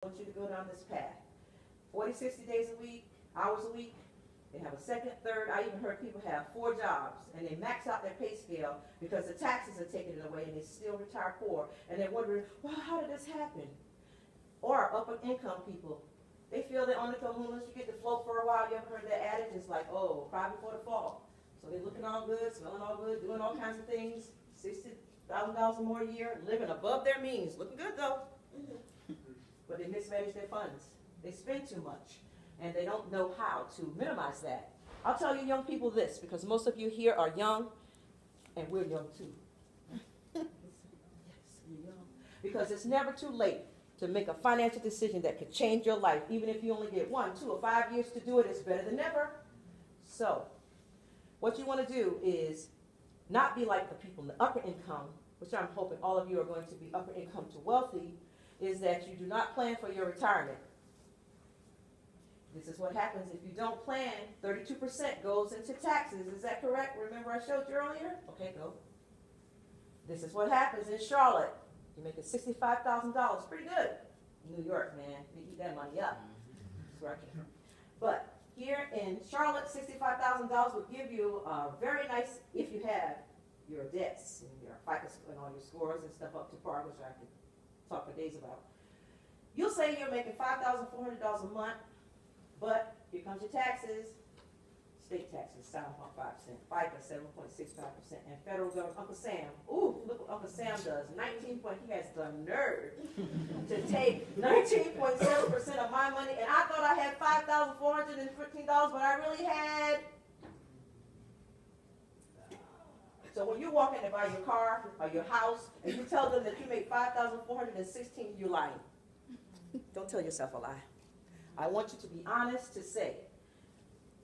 I want you to go down this path. 40, 60 days a week, hours a week. They have a second, third. I even heard people have 4 jobs, and they max out their pay scale because the taxes are taking it away, and they still retire poor. And they're wondering, well, how did this happen? Or upper income people. They feel they're on the kahunas. You get to float for a while. You ever heard that adage? It's like, oh, cry before the fall. So they're looking all good, smelling all good, doing all kinds of things. $60,000 or more a year, living above their means. Looking good, though. But they mismanage their funds. They spend too much, and they don't know how to minimize that. I'll tell you young people this, because most of you here are young, and we're young too. Yes, we're young. Because it's never too late to make a financial decision that could change your life. Even if you only get 1, 2, or 5 years to do it, it's better than never. So, what you want to do is not be like the people in the upper income, which I'm hoping all of you are going to be upper income to wealthy, is that you do not plan for your retirement. This is what happens if you don't plan. 32% goes into taxes. Is that correct? Remember I showed you earlier? Okay, go. This is what happens in Charlotte. You're making $65,000. Pretty good. New York, man. You eat that money up. That's where I came from. But here in Charlotte, $65,000 would give you a very nice, if you have your debts and your FICA and all your scores and stuff up to par, which I could talk for days about. You'll say you're making $5,400 a month, but here comes your taxes. State taxes, 7.5%, FICA, 7.65%, and federal government, Uncle Sam. Ooh, look what Uncle Sam does. 19 point, he has the nerve to take 19.7% of my money, and I thought I had $5,415, but I really had. So when you walk in to buy your car or your house, and you tell them that you make $5,416, you're lying. Don't tell yourself a lie. I want you to be honest to say,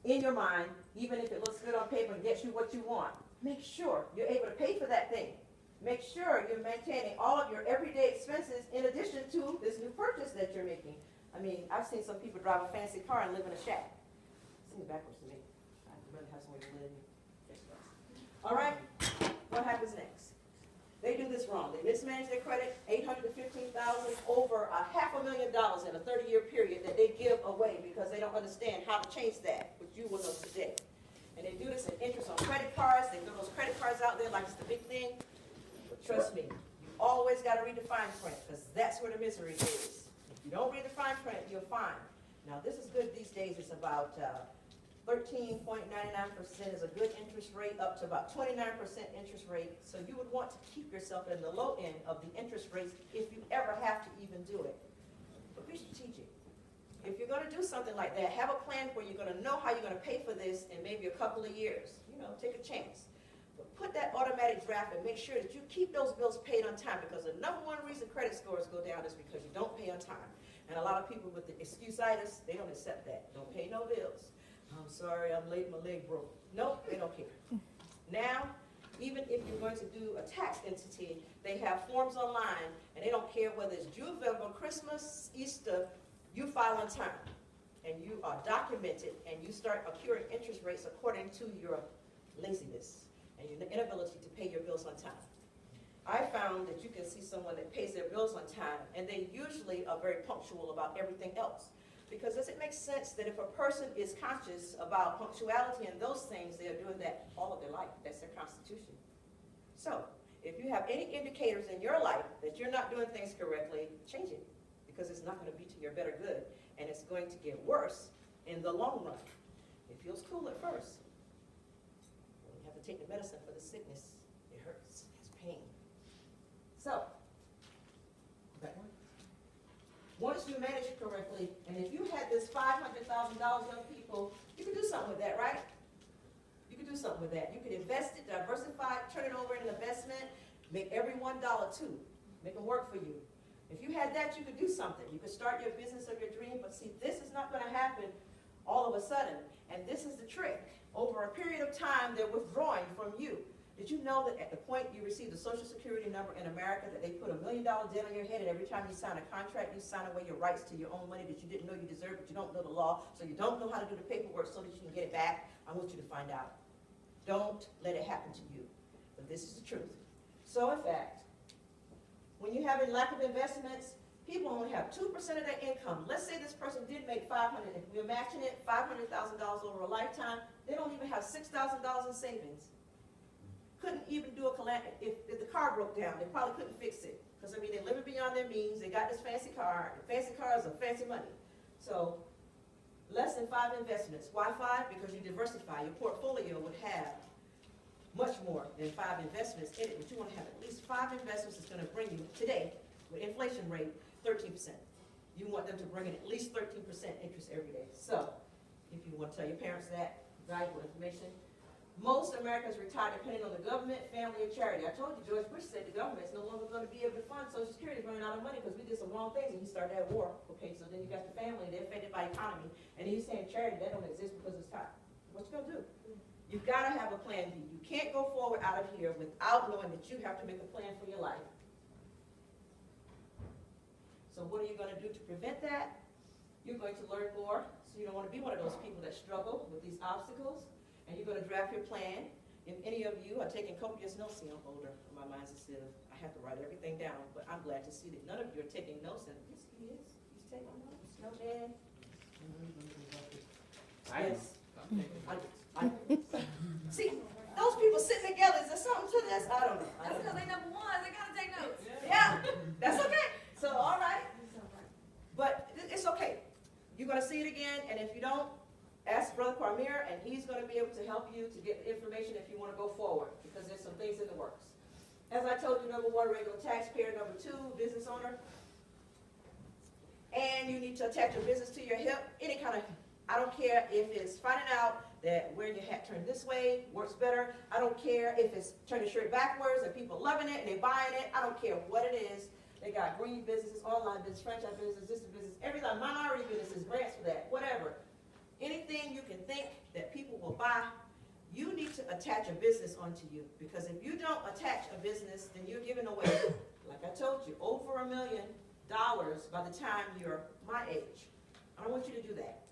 in your mind, even if it looks good on paper and gets you what you want, make sure you're able to pay for that thing. Make sure you're maintaining all of your everyday expenses in addition to this new purchase that you're making. I mean, I've seen some people drive a fancy car and live in a shack. Seems backwards to me. I'd rather have somewhere to live. All right, what happens next? They do this wrong. They mismanage their credit, $815,000, over $500,000 in a 30-year period that they give away because they don't understand how to change that, which you will know today. And they do this in interest on credit cards. They throw those credit cards out there like it's the big thing. But trust me, you always got to read the fine print because that's where the misery is. If you don't read the fine print, you're fine. Now, this is good these days. It's about 13.99% is a good interest rate, up to about 29% interest rate. So you would want to keep yourself in the low end of the interest rates if you ever have to even do it. But be strategic. If you're going to do something like that, have a plan where you're going to know how you're going to pay for this in maybe a couple of years. You know, take a chance. But put that automatic draft and make sure that you keep those bills paid on time, because the number one reason credit scores go down is because you don't pay on time. And a lot of people with the excuse-itis, they don't accept that. Don't pay no bills. I'm sorry, I'm late, my leg broke. Nope, they don't care. Now, even if you're going to do a tax entity, they have forms online, and they don't care whether it's November, Christmas, Easter, you file on time, and you are documented, and you start accruing interest rates according to your laziness and your inability to pay your bills on time. I found that you can see someone that pays their bills on time, and they usually are very punctual about everything else. Because does it make sense that if a person is conscious about punctuality and those things, they're doing that all of their life? That's their constitution. So, if you have any indicators in your life that you're not doing things correctly, change it. Because it's not going to be to your better good. And it's going to get worse in the long run. It feels cool at first. When you have to take the medicine for the sickness, it hurts, it has pain. So, back one. Once you manage it correctly, and if you had this $500,000, young people, you could do something with that, right? You could do something with that. You could invest it, diversify it, turn it over in an investment, make every $1 too. Make them work for you. If you had that, you could do something. You could start your business of your dream, but see, this is not going to happen all of a sudden. And this is the trick. Over a period of time, they're withdrawing from you. Did you know that at the point you receive the Social Security number in America, that they put $1 million debt on your head, and every time you sign a contract, you sign away your rights to your own money that you didn't know you deserved, but you don't know the law, so you don't know how to do the paperwork so that you can get it back? I want you to find out. Don't let it happen to you. But this is the truth. So in fact, when you have a lack of investments, People only have 2% of their income. Let's say this person did make $500. If we're matching it, $500,000 over a lifetime, they don't even have $6,000 in savings. Couldn't even do a calamity. If the car broke down, they probably couldn't fix it. Because, I mean, they're living beyond their means. They got this fancy car. And fancy cars are fancy money. So, less than 5 investments. Why 5? Because you diversify. Your portfolio would have much more than 5 investments in it. But you want to have at least 5 investments that's going to bring you, today, with inflation rate, 13%. You want them to bring in at least 13% interest every day. So, if you want to tell your parents that, valuable information. Most Americans retire depending on the government, family, and charity. I told you, George Bush said the government is no longer going to be able to fund Social Security. It's running out of money because we did some wrong things and he started that war. Okay, so then you got the family, they're affected by economy. And he's saying charity, that don't exist because it's time. What you going to do? You've got to have a plan B. You can't go forward out of here without knowing that you have to make a plan for your life. So what are you going to do to prevent that? You're going to learn more. So you don't want to be one of those people that struggle with these obstacles. And you're going to draft your plan. If any of you are taking copious notes, see, I'm older. My mind's instead of, I have to write everything down. But I'm glad to see that none of you are taking notes. And yes, he is. He's taking notes. No, Dan. Yes. See, those people sitting together, is there something to this? I don't know. That's because they number one. They got to take notes. Yeah, that's okay. So, all right. But it's okay. You're going to see it again. And if you don't, ask Brother Parmir, and he's going to be able to help you to get information if you want to go forward, because there's some things in the works. As I told you, number 1, regular taxpayer. Number 2, business owner. And you need to attach your business to your hip. Any kind of, I don't care if it's finding out that wearing your hat turned this way works better. I don't care if it's turning your shirt backwards and people loving it and they buying it. I don't care what it is. They got green businesses, online business, franchise business, this business, everything, minority businesses, grants for that, whatever. Anything you can think that people will buy, you need to attach a business onto you. Because if you don't attach a business, then you're giving away, like I told you, over $1 million by the time you're my age. I don't want you to do that.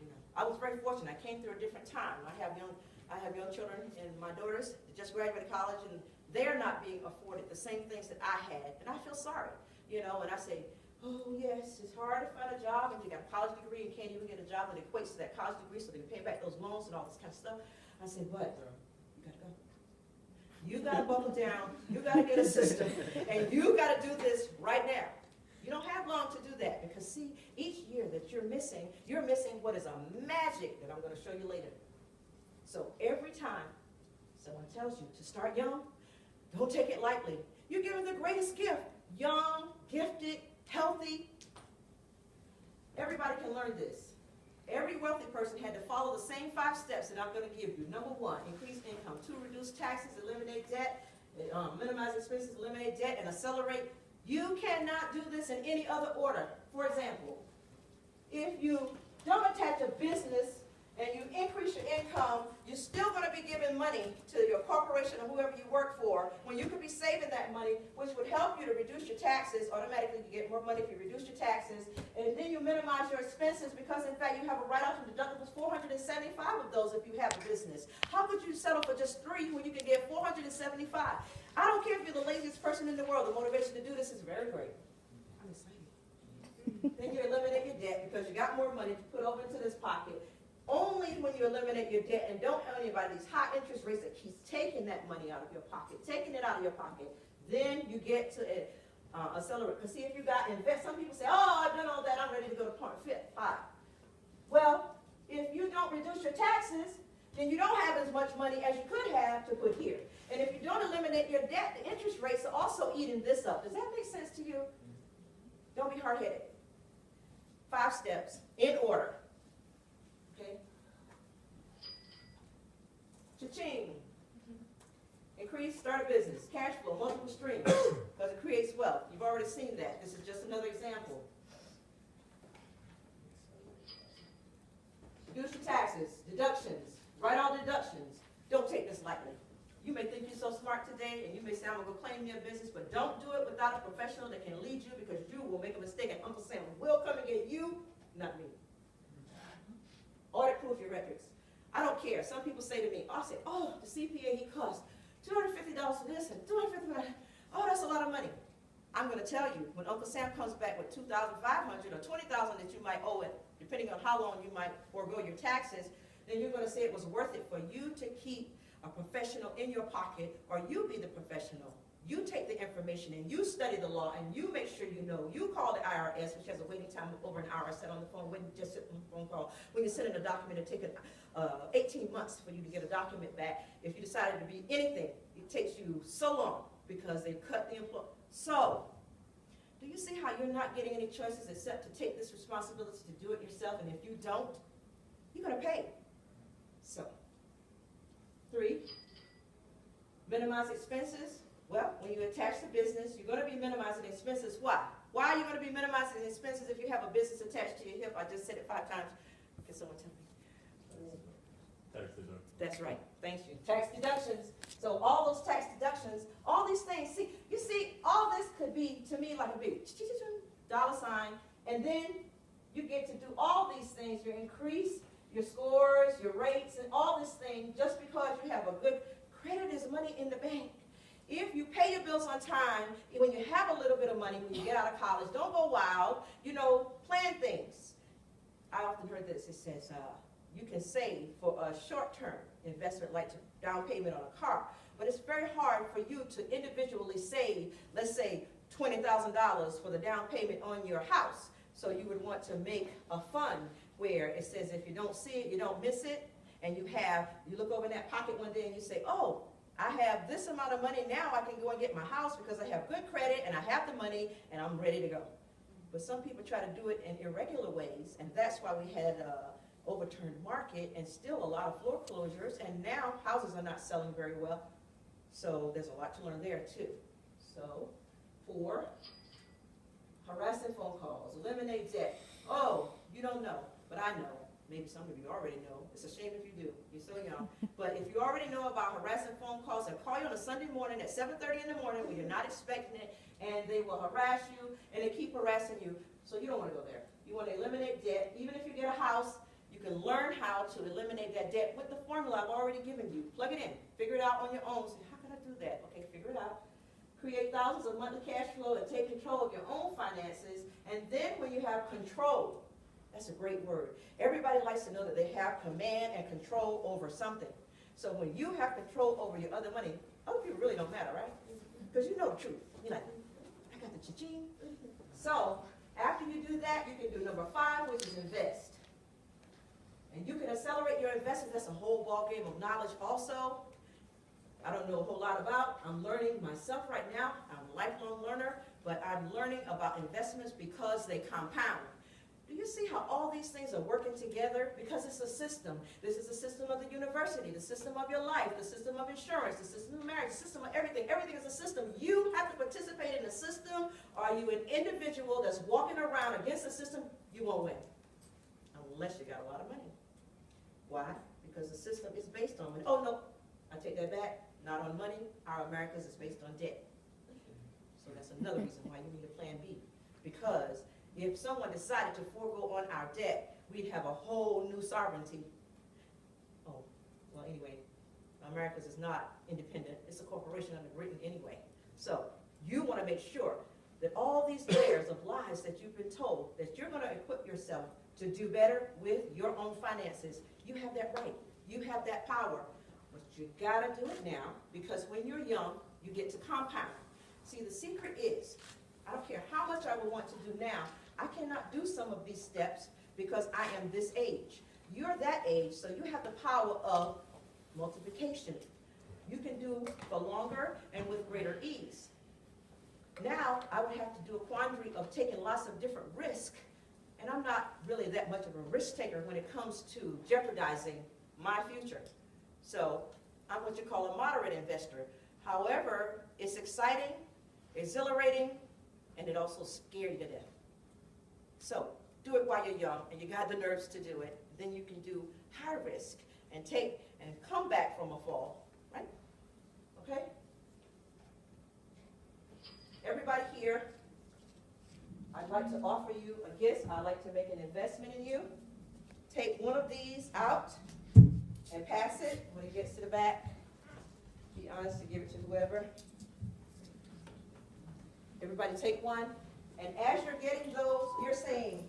You know, I was very fortunate. I came through a different time. I have young children, and my daughters just graduated college, and they're not being afforded the same things that I had. And I feel sorry, you know, and I say, oh, yes, it's hard to find a job if you got a college degree and can't even get a job that equates to that college degree so they can pay back those loans and all this kind of stuff. I said, but you got to go. You got to buckle down. You got to get a system. And you got to do this right now. You don't have long to do that because, see, each year that you're missing what is a magic that I'm going to show you later. So every time someone tells you to start young, don't take it lightly. You're given the greatest gift. Young, gifted, healthy. Everybody can learn this. Every wealthy person had to follow the same 5 steps that I'm going to give you. Number 1, increase income. 2, reduce taxes, eliminate debt, minimize expenses, eliminate debt, and accelerate. You cannot do this in any other order. For example, if you don't attach a business and you increase your income, you're still going to be giving money to your corporation or whoever you work for when you could be saving that money, which would help you to reduce your taxes. Automatically, you get more money if you reduce your taxes. And then you minimize your expenses because, in fact, you have a write-off and deductibles, 475 of those if you have a business. How could you settle for just 3 when you can get 475? I don't care if you're the laziest person in the world. The motivation to do this is very great. I'm excited. Then you eliminate your debt because you got more money to put over into this pocket. Only when you eliminate your debt and don't have anybody these high interest rates that keeps taking that money out of your pocket, taking it out of your pocket, then you get to accelerate. Because see, if you got invest, some people say, oh, I've done all that, I'm ready to go to part 5. Well, if you don't reduce your taxes, then you don't have as much money as you could have to put here. And if you don't eliminate your debt, the interest rates are also eating this up. Does that make sense to you? Don't be hard-headed. 5 steps in order. Okay? Cha-ching. Increase, start a business. Cash flow, multiple streams, because it creates wealth. You've already seen that. This is just another example. Reduce your taxes, deductions. Write all deductions. Don't take this lightly. You may think you're so smart today, and you may say, I'm going to go claim your business, but don't do it without a professional that can lead you, because you will make a mistake, and Uncle Sam will come and get you, not me. Audit proof your records. I don't care. Some people say to me, I say, the CPA, he costs $250 for this and $250 for that. Oh, that's a lot of money. I'm going to tell you, when Uncle Sam comes back with $2,500 or $20,000 that you might owe it, depending on how long you might forego your taxes, then you're going to say it was worth it for you to keep a professional in your pocket, or you be the professional. You take the information and you study the law and you make sure you know. You call the IRS, which has a waiting time of over an hour. I sat on the phone, wouldn't just sit on the phone call. When you send in a document, it takes 18 months for you to get a document back. If you decided to be anything, it takes you so long because they cut the employee. So, do you see how you're not getting any choices except to take this responsibility to do it yourself? And if you don't, you're going to pay. So, 3, minimize expenses. Well, when you attach the business, you're going to be minimizing expenses. Why? Why are you going to be minimizing expenses if you have a business attached to your hip? I just said it 5 times. Can someone tell me? Tax deduction. That's right. Thank you. Tax deductions. So all those tax deductions, all these things. See, you see, all this could be, to me, like a big dollar sign. And then you get to do all these things. You increase your scores, your rates, and all this thing just because you have a good credit is money in the bank. If you pay your bills on time, when you have a little bit of money, when you get out of college, don't go wild, you know, plan things. I often heard this, it says, you can save for a short-term investment like down payment on a car, but it's very hard for you to individually save, let's say, $20,000 for the down payment on your house. So you would want to make a fund where it says if you don't see it, you don't miss it, and you look over in that pocket one day and you say, oh, I have this amount of money now, I can go and get my house because I have good credit and I have the money and I'm ready to go. But some people try to do it in irregular ways, and that's why we had an overturned market and still a lot of foreclosures, and now houses are not selling very well. So there's a lot to learn there too. So 4, harassing phone calls, eliminate debt. Oh, you don't know, but I know. Maybe some of you already know. It's a shame if you do. You're so young. But if you already know about harassing phone calls, they'll call you on a Sunday morning at 7:30 in the morning when you're not expecting it, and they will harass you, and they keep harassing you. So you don't want to go there. You want to eliminate debt. Even if you get a house, you can learn how to eliminate that debt with the formula I've already given you. Plug it in. Figure it out on your own. Say, how can I do that? Okay, figure it out. Create thousands of monthly cash flow and take control of your own finances. And then when you have control, that's a great word. Everybody likes to know that they have command and control over something. So when you have control over your other money, other people really don't matter, right? Because you know the truth. You're like, I got the cha-ching. So after you do that, you can do number 5, which is invest. And you can accelerate your investments. That's a whole ball game of knowledge also. I don't know a whole lot about. I'm learning myself right now. I'm a lifelong learner, but I'm learning about investments because they compound. Do you see how all these things are working together? Because it's a system. This is the system of the university, the system of your life, the system of insurance, the system of marriage, the system of everything. Everything is a system. You have to participate in the system. Are you an individual that's walking around against the system? You won't win. Unless you got a lot of money. Why? Because the system is based on money. Oh, no, I take that back. Not on money. Our Americas is based on debt. So that's another reason why you need a plan B. Because if someone decided to forego on our debt, we'd have a whole new sovereignty. Oh, well, anyway, Americas is not independent. It's a corporation under Britain anyway. So you want to make sure that all these layers of lies that you've been told, that you're going to equip yourself to do better with your own finances. You have that right. You have that power. But you got to do it now, because when you're young, you get to compound. See, the secret is, I don't care how much I would want to do now, I cannot do some of these steps because I am this age. You're that age, so you have the power of multiplication. You can do for longer and with greater ease. Now, I would have to do a quandary of taking lots of different risks, and I'm not really that much of a risk taker when it comes to jeopardizing my future. So I'm what you call a moderate investor. However, it's exciting, exhilarating, and it also scares you to death. So do it while you're young and you got the nerves to do it. Then you can do high risk and take and come back from a fall, right? Okay? Everybody here, I'd like to offer you a gift. I'd like to make an investment in you. Take one of these out and pass it when it gets to the back. Be honest to give it to whoever. Everybody take one. And as you're getting those, you're saying,